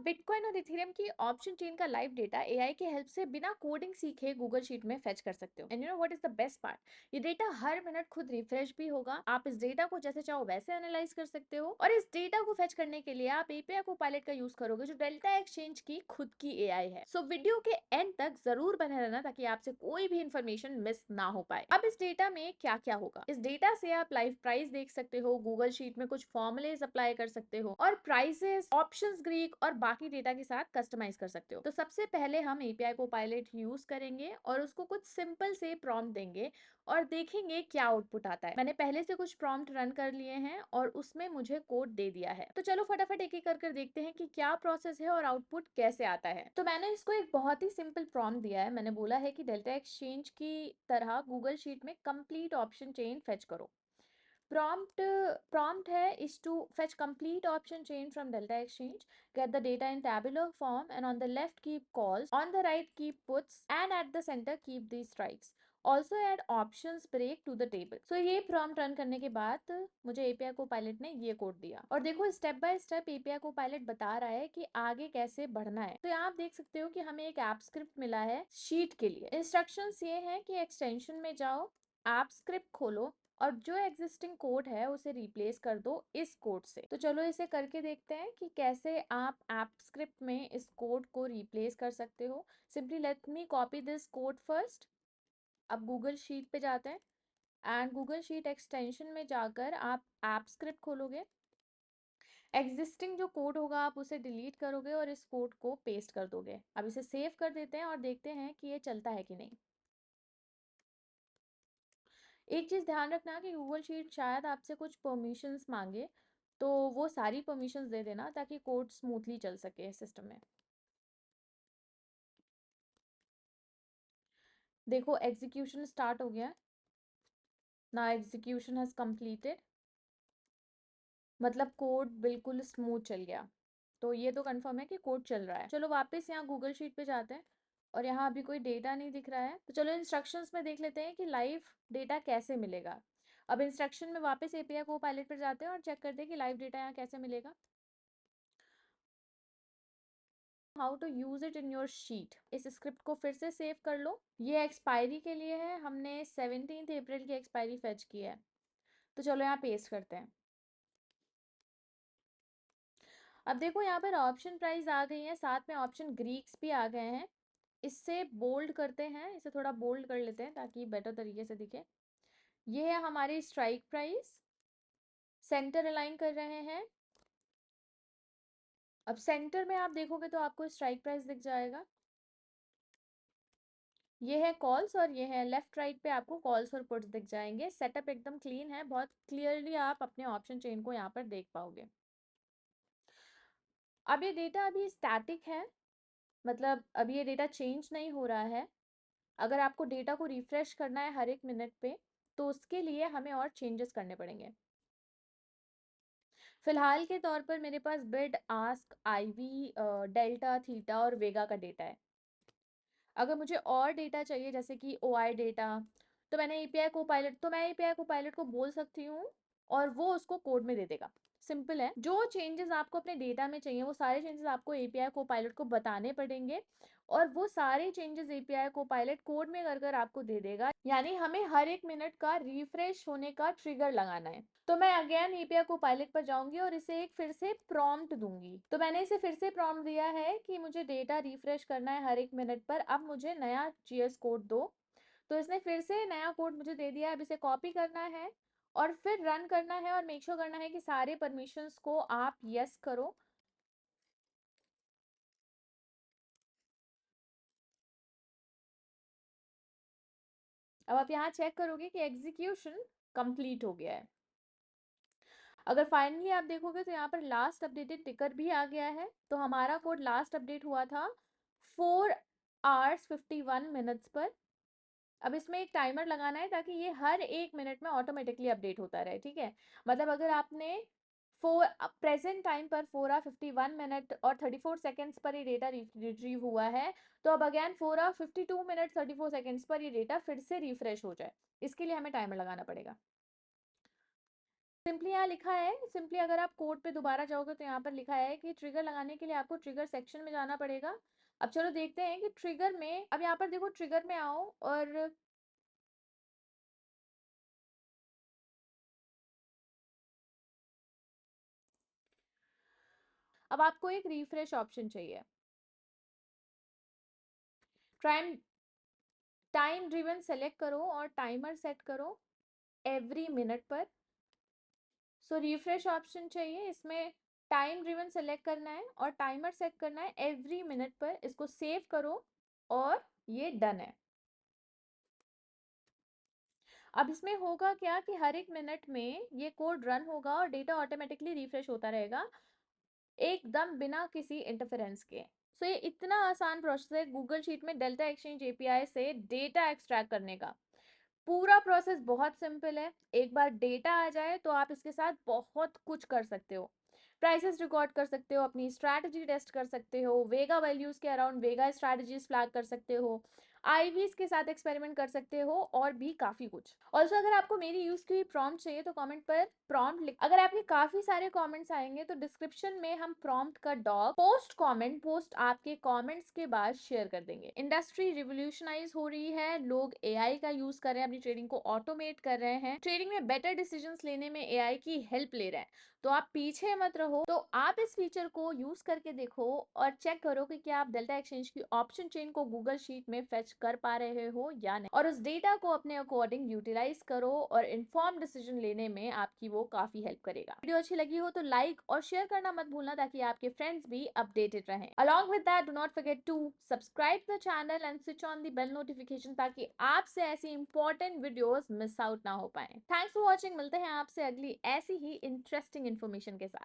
Bitcoin और Ethereum की option chain का लाइव डेटा एआई के हेल्प से बिना कोडिंग सीखे गूगल शीट में फेच कर सकते हो। And you know what is the best part, ये डेटा हर मिनट खुद रिफ्रेश भी होगा। आप इस डेटा को जैसे चाहो वैसे एनालाइज कर सकते हो, और इस डेटा को फेच करने के लिए आप एपीआई को पायलट का यूज करोगे, जो डेल्टा एक्सचेंज की खुद की एआई है। सो वीडियो के एंड तक जरूर बने रहना ताकि आपसे कोई भी इंफॉर्मेशन मिस ना हो पाए। अब इस डेटा में क्या क्या होगा, इस डेटा से आप लाइव प्राइस देख सकते हो, गूगल शीट में कुछ फॉर्मुलेज अप्लाई कर सकते हो, और प्राइसेस, ऑप्शंस, ग्रीक और बाकी डेटा के साथ कस्टमाइज कर सकते हो। तो सबसे पहले हम एपीआई को पायलट यूज करेंगे और उसको कुछ सिंपल से प्रॉम्प्ट देंगे और देखेंगे क्या आउटपुट आता है। मैंने पहले से कुछ प्रॉम्प्ट रन कर लिए हैं और उसमें मुझे कोड दे दिया है। तो चलो फटाफट एक एक कर देखते हैं कि क्या प्रोसेस है और आउटपुट कैसे आता है। तो मैंने इसको एक बहुत ही सिंपल प्रॉम्प्ट दिया है। मैंने बोला है कि डेल्टा एक्सचेंज की तरह गूगल शीट में कंप्लीट ऑप्शन चेन फेच करो। Prompt है is to fetch complete option chain from delta exchange, get the data in tabular form, and on the left keep calls, on the right keep puts, and at the center keep these strikes. Also add options break to the table. So ये prompt run करने के बाद मुझे API को pilot ने ये code दिया, और देखो स्टेप बाय स्टेप API को पायलट बता रहा है कि आगे कैसे बढ़ना है। तो यहाँ आप देख सकते हो कि हमें एक ऐप स्क्रिप्ट मिला है शीट के लिए। इंस्ट्रक्शंस ये है कि एक्सटेंशन में जाओ, ऐप स्क्रिप्ट खोलो, और जो एग्जिस्टिंग कोड है उसे रिप्लेस कर दो इस कोड से। तो चलो इसे करके देखते हैं कि कैसे आप ऐप स्क्रिप्ट में इस कोड को रिप्लेस कर सकते हो। Simply let me copy this code first. अब गूगल शीट पे जाते हैं एंड गूगल शीट एक्सटेंशन में जाकर आप ऐप स्क्रिप्ट खोलोगे। एग्जिस्टिंग जो कोड होगा आप उसे डिलीट करोगे और इस कोड को पेस्ट कर दोगे। अब इसे सेव कर देते हैं और देखते हैं कि ये चलता है कि नहीं। एक चीज़ ध्यान रखना कि गूगल शीट शायद आपसे कुछ परमिशंस मांगे, तो वो सारी परमिशंस दे देना ताकि कोड स्मूथली चल सके सिस्टम में। देखो एग्जीक्यूशन स्टार्ट हो गया। ना एग्जीक्यूशन हैज कंप्लीटेड, मतलब कोड बिल्कुल स्मूथ चल गया। तो ये तो कंफर्म है कि कोड चल रहा है। चलो वापस यहाँ गूगल शीट पे जाते हैं और यहाँ अभी कोई डेटा नहीं दिख रहा है। तो चलो इंस्ट्रक्शंस में देख लेते हैं कि लाइव डेटा कैसे मिलेगा। अब इंस्ट्रक्शन में वापस एपीआई को पायलट पर जाते हैं और चेक करते हैं कि लाइव डेटा यहाँ कैसे मिलेगा। How to use it in your sheet. इस स्क्रिप्ट को फिर से सेव कर लो। ये एक्सपायरी के लिए है, हमने 17 अप्रैल की एक्सपायरी फेच की है। तो चलो यहाँ पेस्ट करते हैं। अब देखो यहाँ पर ऑप्शन प्राइस आ गई है, साथ में ऑप्शन ग्रीक्स भी आ गए हैं। इससे बोल्ड करते हैं, इसे थोड़ा बोल्ड कर लेते हैं ताकि बेटर तरीके से दिखे। ये है हमारी स्ट्राइक प्राइस। सेंटर अलाइन कर रहे हैं। अब सेंटर में आप देखोगे तो आपको स्ट्राइक प्राइस दिख जाएगा। ये है कॉल्स और ये है लेफ्ट राइट पे आपको कॉल्स और पुट्स दिख जाएंगे। सेटअप एकदम क्लीन है, बहुत क्लियरली आप अपने ऑप्शन चेन को यहाँ पर देख पाओगे। अब ये डेटा अभी स्टैटिक है, मतलब अभी ये डेटा चेंज नहीं हो रहा है। अगर आपको डेटा को रिफ्रेश करना है हर एक मिनट पे, तो उसके लिए हमें और चेंजेस करने पड़ेंगे। फिलहाल के तौर पर मेरे पास bid, ask, IV, delta, theta और वेगा का डेटा है। अगर मुझे और डेटा चाहिए जैसे कि ओआई डेटा, तो मैं एपीआई को पायलट को बोल सकती हूँ और वो उसको कोड में दे देगा। सिंपल है। जो चेंजेस आपको अपने डेटा में चाहिए वो सारे चेंजेस आपको एपीआई को पायलट को बताने पड़ेंगे, और वो सारे चेंजेस एपीआई को पायलट कोड में कर कर आपको दे देगा। यानी हमें हर एक मिनट का रिफ्रेश होने का ट्रिगर लगाना है। तो मैं अगेन एपीआई को पायलट पर जाऊंगी और इसे एक फिर से प्रॉम्प्ट दूंगी। तो मैंने इसे फिर से प्रॉम्प्ट दिया है कि मुझे डेटा रिफ्रेश करना है हर एक मिनट पर, अब मुझे नया जीएस कोड दो। तो इसने फिर से नया कोड मुझे दे दिया है। अब इसे कॉपी करना है और फिर रन करना है और मेक श्योर करना है कि सारे परमिशंस को आप यस करो। अब आप यहाँ चेक करोगे कि एग्जीक्यूशन कंप्लीट हो गया है। अगर फाइनली आप देखोगे तो यहाँ पर लास्ट अपडेटेड टिकर भी आ गया है। तो हमारा कोड लास्ट अपडेट हुआ था 4 hours 51 minutes पर। अब इसमें एक टाइमर लगाना है ताकि ये हर एक मिनट में ऑटोमेटिकली अपडेट होता रहे, ठीक है। मतलब अगर आपने फोर प्रेजेंट टाइम पर 4 hour 51 minute और 34 seconds पर ये डेटा रिट्रीव हुआ है, तो अब अगेन 4 hour 52 minute 34 seconds पर ये डेटा फिर से रिफ्रेश हो जाए, इसके लिए हमें टाइमर लगाना पड़ेगा। सिंपली यहाँ लिखा है, सिंपली अगर आप कोड पे दोबारा जाओगे तो यहाँ पर लिखा है कि ट्रिगर लगाने के लिए आपको ट्रिगर सेक्शन में जाना पड़ेगा। अब चलो देखते हैं कि ट्रिगर में, अब यहाँ पर देखो ट्रिगर में आओ और अब आपको एक रिफ्रेश ऑप्शन चाहिए। टाइम टाइम ड्रिवन सेलेक्ट करो और टाइमर सेट करो एवरी मिनट पर। सो रिफ्रेश ऑप्शन चाहिए, इसमें टाइम ड्रिवन सेलेक्ट करना है और टाइमर सेट करना है एवरी मिनट पर। इसको सेव करो और ये डन है। अब इसमें होगा क्या कि हर एक मिनट में ये कोड रन होगा और डेटा ऑटोमेटिकली रिफ्रेश होता रहेगा, एकदम बिना किसी इंटरफेरेंस के। सो ये इतना आसान प्रोसेस है गूगल शीट में डेल्टा एक्सचेंज एपीआई से डेटा एक्सट्रैक्ट करने का। पूरा प्रोसेस बहुत सिंपल है। एक बार डेटा आ जाए तो आप इसके साथ बहुत कुछ कर सकते हो। प्राइसेस रिकॉर्ड कर सकते हो, अपनी स्ट्रैटेजी टेस्ट कर सकते हो, वेगा वैल्यूज के अराउंड वेगा स्ट्रैटेजीज फ्लैग कर सकते हो, आईवीज के साथ एक्सपेरिमेंट कर सकते हो और भी काफी कुछ। ऑल्सो अगर आपको मेरी यूज की प्रॉम्प्ट चाहिए तो कमेंट पर प्रॉम्प्ट लिख। अगर आपके काफी सारे कमेंट्स आएंगे तो डिस्क्रिप्शन में हम प्रॉम्प्ट का डॉग पोस्ट कमेंट पोस्ट आपके कमेंट्स के बाद शेयर कर देंगे। इंडस्ट्री रिवोल्यूशनाइज हो रही है, लोग एआई का यूज कर रहे हैं, अपनी ट्रेडिंग को ऑटोमेट कर रहे हैं, ट्रेडिंग में बेटर डिसीजंस लेने में एआई की हेल्प ले रहे हैं। तो आप पीछे मत रहो, तो आप इस फीचर को यूज करके देखो और चेक करो कि क्या आप डेल्टा एक्सचेंज की ऑप्शन चेन को गूगल शीट में फेच कर पा रहे हो या नहीं, और उस डेटा को अपने अकॉर्डिंग यूटिलाइज करो और इन्फॉर्म डिसीजन लेने में आपकी वो काफी हेल्प करेगा। वीडियो अच्छी लगी हो तो लाइक और शेयर करना मत भूलना ताकि आपके फ्रेंड्स भी अपडेटेड रहें। Along with that do not forget to subscribe the channel and switch on the bell notification ताकि आपसे ऐसी इंपॉर्टेंट वीडियोस मिस आउट ना हो पाए। थैंक्स फॉर वॉचिंग, मिलते हैं आपसे अगली ऐसी ही इंटरेस्टिंग इन्फॉर्मेशन के साथ।